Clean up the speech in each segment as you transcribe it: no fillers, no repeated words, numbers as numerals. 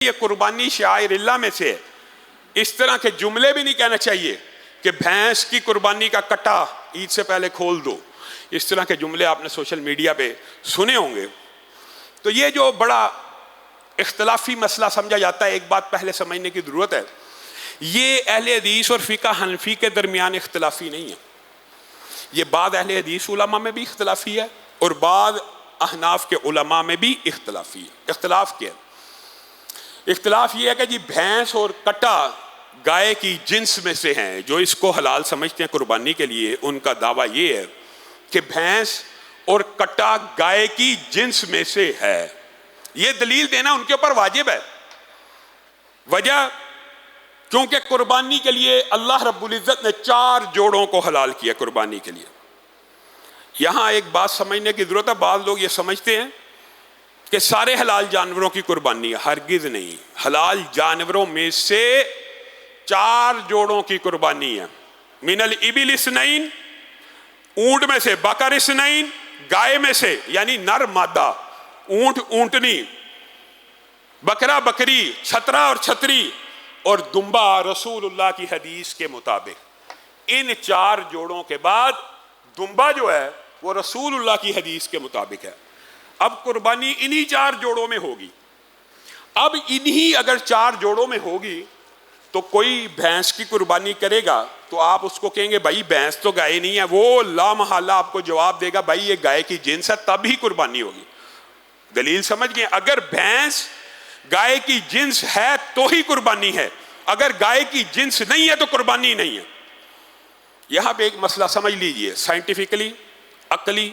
یہ قربانی شعائر اللہ میں سے ہے۔ اس طرح کے جملے بھی نہیں کہنا چاہیے کہ بھینس کی قربانی کا کٹا عید سے پہلے کھول دو۔ اس طرح کے جملے آپ نے سوشل میڈیا پہ سنے ہوں گے۔ تو یہ جو بڑا اختلافی مسئلہ سمجھا جاتا ہے، ایک بات پہلے سمجھنے کی ضرورت ہے، یہ اہل حدیث اور فقہ حنفی کے درمیان اختلافی نہیں ہے۔ یہ بعض اہل حدیث علماء میں بھی اختلافی ہے اور بعض احناف کے علماء میں بھی اختلافی ہے۔ اختلاف کیا ہے؟ اختلاف یہ ہے کہ جی بھینس اور کٹا گائے کی جنس میں سے ہیں، جو اس کو حلال سمجھتے ہیں قربانی کے لیے، ان کا دعویٰ یہ ہے کہ بھینس اور کٹا گائے کی جنس میں سے ہے۔ یہ دلیل دینا ان کے اوپر واجب ہے۔ وجہ کیونکہ قربانی کے لیے اللہ رب العزت نے 4 جوڑوں کو حلال کیا قربانی کے لیے۔ یہاں ایک بات سمجھنے کی ضرورت ہے، بعض لوگ یہ سمجھتے ہیں کہ سارے حلال جانوروں کی قربانی ہے۔ ہرگز نہیں، حلال جانوروں میں سے 4 جوڑوں کی قربانی ہے۔ من الابل اثنین، اونٹ میں سے، بقر اثنین، گائے میں سے یعنی نر مادہ، اونٹ اونٹنی، بکرا بکری، چھترا اور چھتری، اور دمبا رسول اللہ کی حدیث کے مطابق۔ ان 4 جوڑوں کے بعد دمبا جو ہے وہ رسول اللہ کی حدیث کے مطابق ہے۔ اب قربانی انہی 4 جوڑوں میں ہوگی۔ اب انہی اگر 4 جوڑوں میں ہوگی تو کوئی بھینس کی قربانی کرے گا تو آپ اس کو کہیں گے بھائی بھینس تو گائے نہیں ہے، وہ لا محالہ آپ کو جواب دے گا بھائی یہ گائے کی جنس ہے، تب ہی قربانی ہوگی۔ دلیل سمجھ گئے؟ اگر بھینس گائے کی جنس ہے تو ہی قربانی ہے، اگر گائے کی جنس نہیں ہے تو قربانی نہیں ہے۔ یہاں پہ ایک مسئلہ سمجھ لیجئے، سائنٹیفکلی، عقلی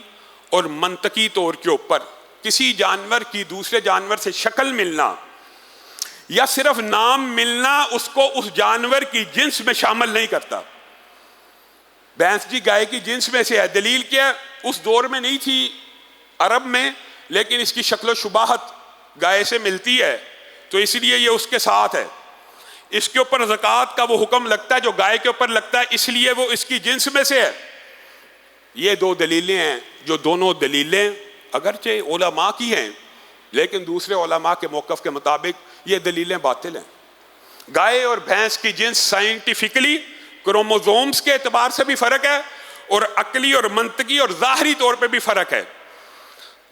اور منطقی طور کے اوپر کسی جانور کی دوسرے جانور سے شکل ملنا یا صرف نام ملنا اس کو اس جانور کی جنس میں شامل نہیں کرتا۔ بھینس جی گائے کی جنس میں سے ہے، دلیل کیا؟ اس دور میں نہیں تھی عرب میں، لیکن اس کی شکل و شباہت گائے سے ملتی ہے تو اس لیے یہ اس کے ساتھ ہے۔ اس کے اوپر زکوٰۃ کا وہ حکم لگتا ہے جو گائے کے اوپر لگتا ہے، اس لیے وہ اس کی جنس میں سے ہے۔ یہ 2 دلیلیں ہیں، جو دونوں دلیلیں اگرچہ علماء کی ہیں لیکن دوسرے علماء کے موقف کے مطابق یہ دلیلیں باطل ہیں۔ گائے اور بھینس کی جنس سائنٹیفکلی کروموزومز کے اعتبار سے بھی فرق ہے اور عقلی اور منطقی اور ظاہری طور پہ بھی فرق ہے۔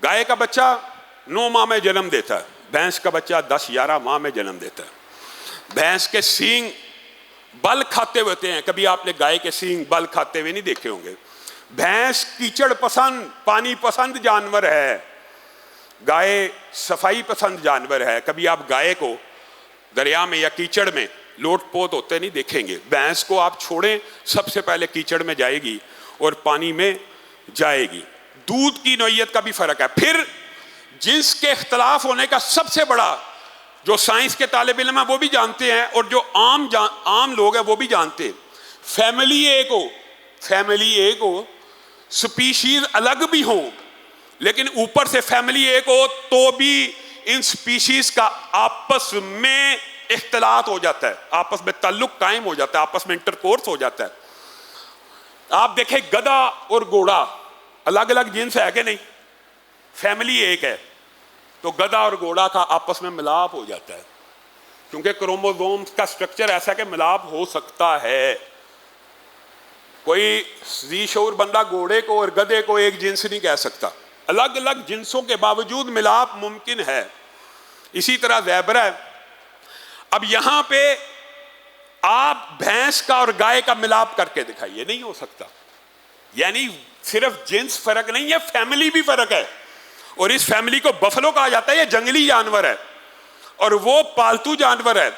گائے کا بچہ 9 ماہ میں جنم دیتا ہے، بھینس کا بچہ 10-11 ماہ میں جنم دیتا ہے۔ بھینس کے سینگ بل کھاتے ہوتے ہیں، کبھی آپ نے گائے کے سینگ بل کھاتے ہوئے نہیں دیکھے ہوں گے۔ بھینس کیچڑ پسند، پانی پسند جانور ہے، گائے صفائی پسند جانور ہے۔ کبھی آپ گائے کو دریا میں یا کیچڑ میں لوٹ پوت ہوتے نہیں دیکھیں گے۔ بھینس کو آپ چھوڑیں سب سے پہلے کیچڑ میں جائے گی اور پانی میں جائے گی۔ دودھ کی نوعیت کا بھی فرق ہے۔ پھر جنس کے اختلاف ہونے کا سب سے بڑا جو سائنس کے طالب علم ہیں وہ بھی جانتے ہیں اور جو عام لوگ ہیں وہ بھی جانتے ہیں، فیملی ایک ہو، سپیشیز الگ بھی ہوں لیکن اوپر سے فیملی ایک ہو تو بھی ان سپیشیز کا آپس میں اختلاط ہو جاتا ہے، آپس میں تعلق قائم ہو جاتا ہے، آپس میں انٹرکورس ہو جاتا ہے۔ آپ دیکھیں گدھا اور گھوڑا الگ الگ جنس ہے کہ نہیں؟ فیملی ایک ہے تو گدھا اور گھوڑا کا آپس میں ملاپ ہو جاتا ہے، کیونکہ کروموزوم کا سٹرکچر ایسا کہ ملاپ ہو سکتا ہے۔ کوئی ذی شعور بندہ گھوڑے کو اور گدھے کو ایک جنس نہیں کہہ سکتا، الگ الگ جنسوں کے باوجود ملاپ ممکن ہے۔ اسی طرح زیبرا ہے۔ اب یہاں پہ آپ بھینس کا اور گائے کا ملاپ کر کے دکھائیے، نہیں ہو سکتا۔ یعنی صرف جنس فرق نہیں ہے، فیملی بھی فرق ہے، اور اس فیملی کو بفلو کہا جاتا ہے۔ یہ جنگلی جانور ہے اور وہ پالتو جانور ہے۔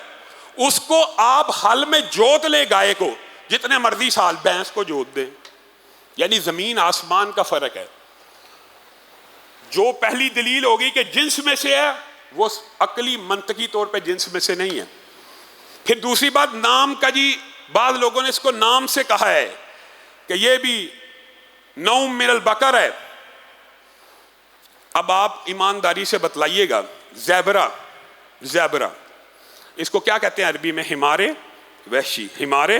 اس کو آپ ہل میں جوت لیں گائے کو جتنے مرضی سال، بھینس کو جوت دیں، یعنی زمین آسمان کا فرق ہے۔ جو پہلی دلیل ہوگی کہ جنس میں سے ہے وہ عقلی منطقی طور پہ جنس میں سے نہیں ہے۔ پھر دوسری بات نام کا، جی بعض لوگوں نے اس کو نام سے کہا ہے کہ یہ بھی نوم من البقر ہے۔ اب آپ ایمانداری سے بتلائیے گا، زیبرا اس کو کیا کہتے ہیں عربی میں؟ حمارے وحشی۔ حمارے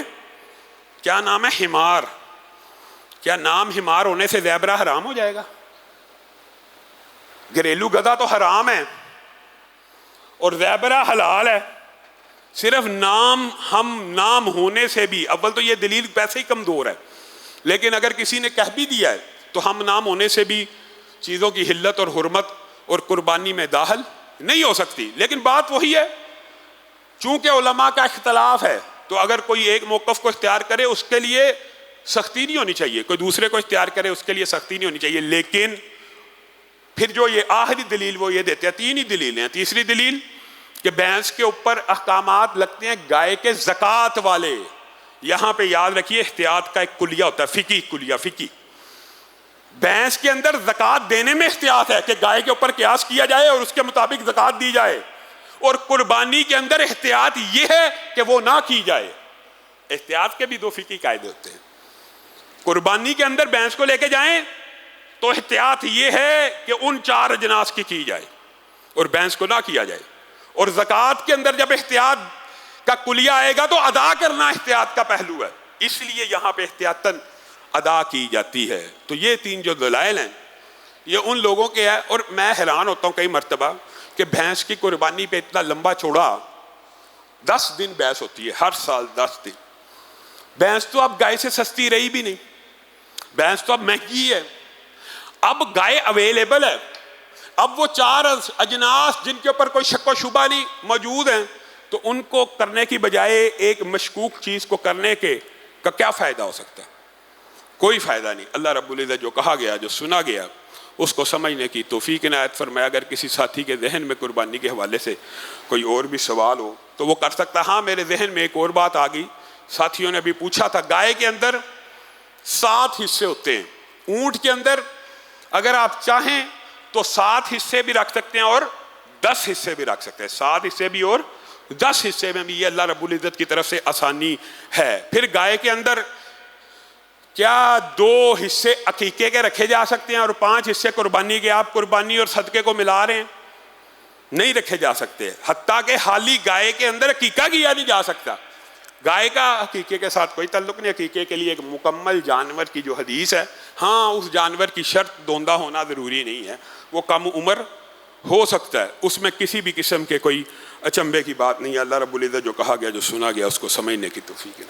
کیا نام ہے؟ حمار۔ کیا نام حمار ہونے سے زیبرا حرام ہو جائے گا؟ گھریلو گدھا تو حرام ہے اور زیبرہ حلال ہے، صرف نام ہونے سے بھی، اول تو یہ دلیل پیسے ہی کمزور ہے، لیکن اگر کسی نے کہہ بھی دیا ہے تو ہم نام ہونے سے بھی چیزوں کی حلت اور حرمت اور قربانی میں داخل نہیں ہو سکتی۔ لیکن بات وہی ہے، چونکہ علماء کا اختلاف ہے تو اگر کوئی ایک موقف کو اختیار کرے اس کے لیے سختی نہیں ہونی چاہیے، کوئی دوسرے کو اختیار کرے اس کے لیے سختی نہیں ہونی چاہیے۔ لیکن پھر جو یہ آخری دلیل وہ یہ دیتے ہیں، تین ہی دلیلیں ہیں۔ تیسری دلیل کہ بھینس کے اوپر احکامات لگتے ہیں گائے کے زکوٰۃ والے۔ یہاں پہ یاد رکھیے احتیاط کا ایک کلیہ ہوتا ہے، فقہی کلیہ، فقہی۔ بھینس کے اندر زکوٰۃ دینے میں احتیاط ہے کہ گائے کے اوپر قیاس کیا جائے اور اس کے مطابق زکوٰۃ دی جائے، اور قربانی کے اندر احتیاط یہ ہے کہ وہ نہ کی جائے۔ احتیاط کے بھی دو فقہی قاعدے ہوتے ہیں۔ قربانی کے اندر بھینس کو لے کے جائیں تو احتیاط یہ ہے کہ ان 4 اجناس کی جائے اور بھینس کو نہ کیا جائے، اور زکوٰۃ کے اندر جب احتیاط کا کلیہ آئے گا تو ادا کرنا احتیاط کا پہلو ہے، اس لیے یہاں پہ احتیاطاً ادا کی جاتی ہے۔ تو یہ 3 جو دلائل ہیں یہ ان لوگوں کے ہیں، اور میں حیران ہوتا ہوں کئی مرتبہ کہ بھینس کی قربانی پہ اتنا لمبا چوڑا 10 دن بحث ہوتی ہے، ہر سال 10 دن۔ بھینس تو اب گائے سے سستی رہی بھی نہیں، بھینس تو اب مہنگی ہے، اب گائے اویلیبل ہے، اب وہ 4 اجناس جن کے اوپر کوئی شک و شبہ نہیں موجود ہیں، تو ان کو کرنے کی بجائے ایک مشکوک چیز کو کرنے کا کیا فائدہ ہو سکتا ہے؟ کوئی فائدہ نہیں۔ اللہ رب العزت جو کہا گیا، جو سنا گیا، اس کو سمجھنے کی توفیق عنایت فرمائے۔ اگر کسی ساتھی کے ذہن میں قربانی کے حوالے سے کوئی اور بھی سوال ہو تو وہ کر سکتا ہے۔ ہاں، میرے ذہن میں ایک اور بات آ گئی، ساتھیوں نے بھی پوچھا تھا، گائے کے اندر 7 حصے ہوتے ہیں، اونٹ کے اندر اگر آپ چاہیں تو 7 حصے بھی رکھ سکتے ہیں اور 10 حصے بھی رکھ سکتے ہیں، 7 حصے بھی اور 10 حصے میں بھی، یہ اللہ رب العزت کی طرف سے آسانی ہے۔ پھر گائے کے اندر کیا 2 حصے عقیقے کے رکھے جا سکتے ہیں اور 5 حصے قربانی کے؟ آپ قربانی اور صدقے کو ملا رہے ہیں، نہیں رکھے جا سکتے، حتیٰ کہ حالی گائے کے اندر عقیقہ کیا نہیں جا سکتا۔ گائے کا عقیقے کے ساتھ کوئی تعلق نہیں، عقیقے کے لیے ایک مکمل جانور کی جو حدیث ہے، ہاں اس جانور کی شرط دوندہ ہونا ضروری نہیں ہے، وہ کم عمر ہو سکتا ہے، اس میں کسی بھی قسم کے کوئی اچنبے کی بات نہیں ہے۔ اللہ رب العزت جو کہا گیا، جو سنا گیا، اس کو سمجھنے کی توفیق ہے۔